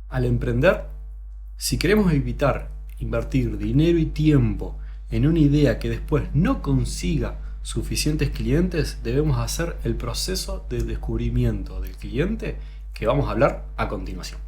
Al emprender, si queremos evitar invertir dinero y tiempo en una idea que después no consiga suficientes clientes, debemos hacer el proceso de descubrimiento del cliente que vamos a hablar a continuación.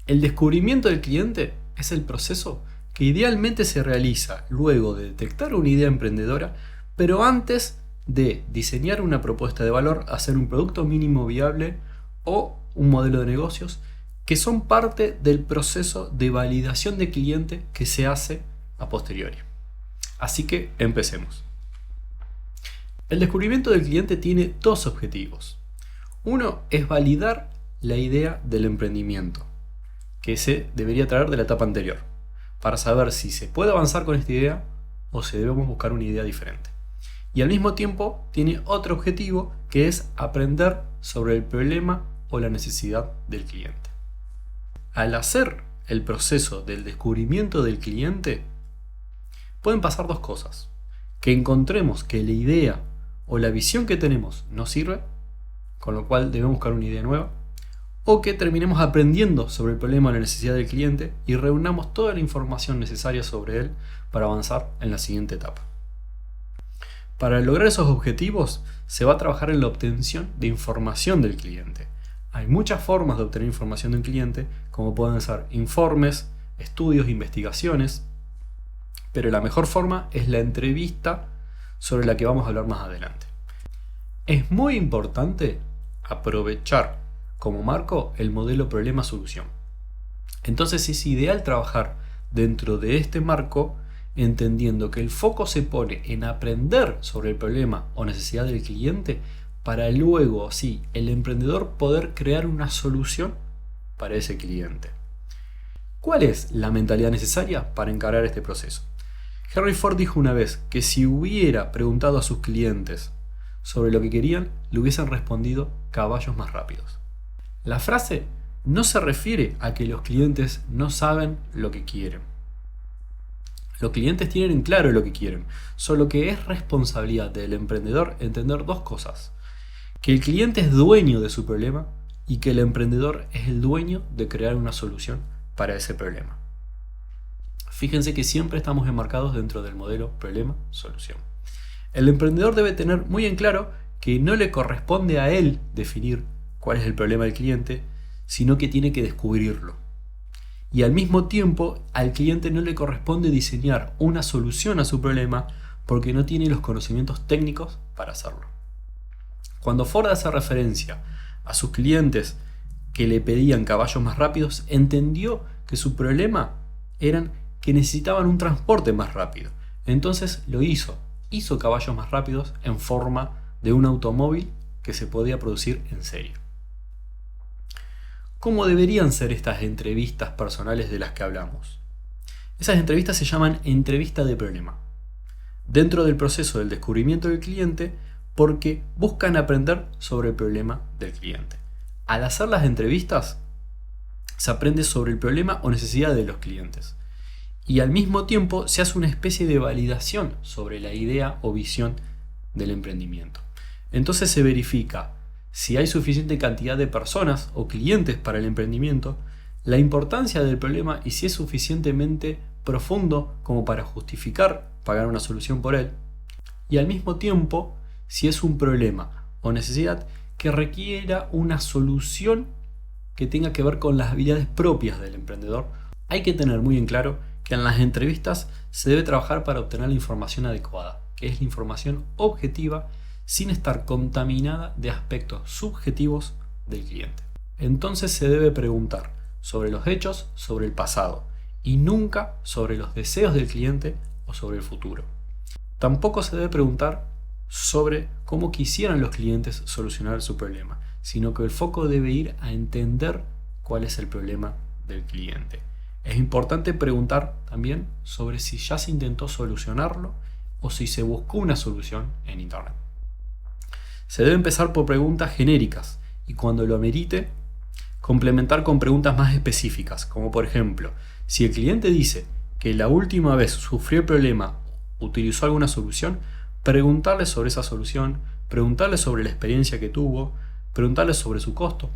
El descubrimiento del cliente es el proceso que idealmente se realiza luego de detectar una idea emprendedora, pero antes de diseñar una propuesta de valor, hacer un producto mínimo viable o un modelo de negocios, que son parte del proceso de validación de cliente que se hace a posteriori. Así que empecemos. El descubrimiento del cliente tiene dos objetivos. Uno es validar la idea del emprendimiento, que se debería traer de la etapa anterior, para saber si se puede avanzar con esta idea o si debemos buscar una idea diferente. Y al mismo tiempo tiene otro objetivo, que es aprender sobre el problema o la necesidad del cliente. Al hacer el proceso del descubrimiento del cliente, pueden pasar dos cosas: que encontremos que la idea o la visión que tenemos no sirve, con lo cual debemos buscar una idea nueva, o que terminemos aprendiendo sobre el problema o la necesidad del cliente y reunamos toda la información necesaria sobre él para avanzar en la siguiente etapa. Para lograr esos objetivos, se va a trabajar en la obtención de información del cliente. Hay muchas formas de obtener información de un cliente, como pueden ser informes, estudios, investigaciones, pero la mejor forma es la entrevista, sobre la que vamos a hablar más adelante. Es muy importante aprovechar como marco el modelo problema-solución. Entonces es ideal trabajar dentro de este marco, entendiendo que el foco se pone en aprender sobre el problema o necesidad del cliente, para luego así el emprendedor poder crear una solución para ese cliente. ¿Cuál es la mentalidad necesaria para encarar este proceso? Henry Ford dijo una vez que si hubiera preguntado a sus clientes sobre lo que querían, le hubiesen respondido caballos más rápidos. La frase no se refiere a que los clientes no saben lo que quieren. Los clientes tienen en claro lo que quieren, solo que es responsabilidad del emprendedor entender dos cosas: que el cliente es dueño de su problema y que el emprendedor es el dueño de crear una solución para ese problema. Fíjense que siempre estamos enmarcados dentro del modelo problema-solución. El emprendedor debe tener muy en claro que no le corresponde a él definir cuál es el problema del cliente, sino que tiene que descubrirlo. Y al mismo tiempo, al cliente no le corresponde diseñar una solución a su problema, porque no tiene los conocimientos técnicos para hacerlo. Cuando Ford hace referencia a sus clientes que le pedían caballos más rápidos, entendió que su problema eran que necesitaban un transporte más rápido. Entonces lo hizo caballos más rápidos en forma de un automóvil que se podía producir en serie. ¿Cómo deberían ser estas entrevistas personales de las que hablamos? Esas entrevistas se llaman entrevista de problema, dentro del proceso del descubrimiento del cliente, porque buscan aprender sobre el problema del cliente. Al hacer las entrevistas, se aprende sobre el problema o necesidad de los clientes, y al mismo tiempo se hace una especie de validación sobre la idea o visión del emprendimiento. Entonces se verifica si hay suficiente cantidad de personas o clientes para el emprendimiento, la importancia del problema y si es suficientemente profundo como para justificar pagar una solución por él, y al mismo tiempo si es un problema o necesidad que requiera una solución que tenga que ver con las habilidades propias del emprendedor. Hay que tener muy en claro que en las entrevistas se debe trabajar para obtener la información adecuada, que es la información objetiva, sin estar contaminada de aspectos subjetivos del cliente. Entonces se debe preguntar sobre los hechos, sobre el pasado, y nunca sobre los deseos del cliente o sobre el futuro. Tampoco se debe preguntar sobre cómo quisieran los clientes solucionar su problema, sino que el foco debe ir a entender cuál es el problema del cliente. Es importante preguntar también sobre si ya se intentó solucionarlo o si se buscó una solución en Internet. Se debe empezar por preguntas genéricas y, cuando lo amerite, complementar con preguntas más específicas, como por ejemplo, si el cliente dice que la última vez sufrió el problema, utilizó alguna solución, preguntarle sobre esa solución, preguntarle sobre la experiencia que tuvo, preguntarle sobre su costo.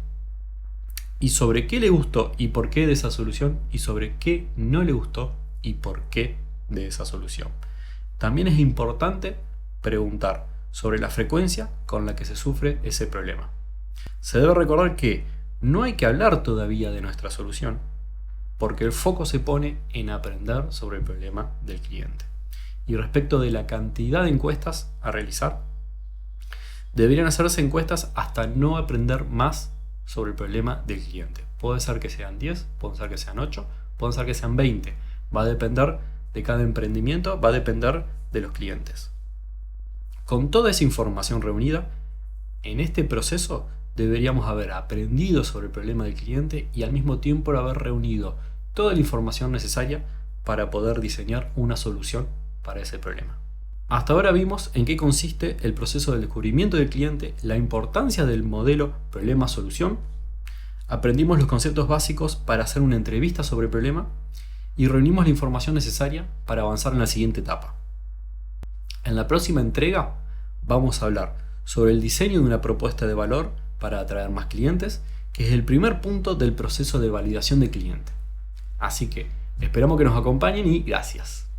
y sobre qué le gustó y por qué de esa solución, y sobre qué no le gustó y por qué de esa solución. También es importante preguntar sobre la frecuencia con la que se sufre ese problema. Se debe recordar que no hay que hablar todavía de nuestra solución, porque el foco se pone en aprender sobre el problema del cliente. Y respecto de la cantidad de encuestas a realizar, deberían hacerse encuestas hasta no aprender más sobre el problema del cliente. Puede ser que sean 10, puede ser que sean 8, puede ser que sean 20. Va a depender de cada emprendimiento, va a depender de los clientes. Con toda esa información reunida, en este proceso deberíamos haber aprendido sobre el problema del cliente y al mismo tiempo haber reunido toda la información necesaria para poder diseñar una solución para ese problema. Hasta ahora vimos en qué consiste el proceso del descubrimiento del cliente, la importancia del modelo problema-solución, aprendimos los conceptos básicos para hacer una entrevista sobre el problema y reunimos la información necesaria para avanzar en la siguiente etapa. En la próxima entrega vamos a hablar sobre el diseño de una propuesta de valor para atraer más clientes, que es el primer punto del proceso de validación del cliente. Así que esperamos que nos acompañen y gracias.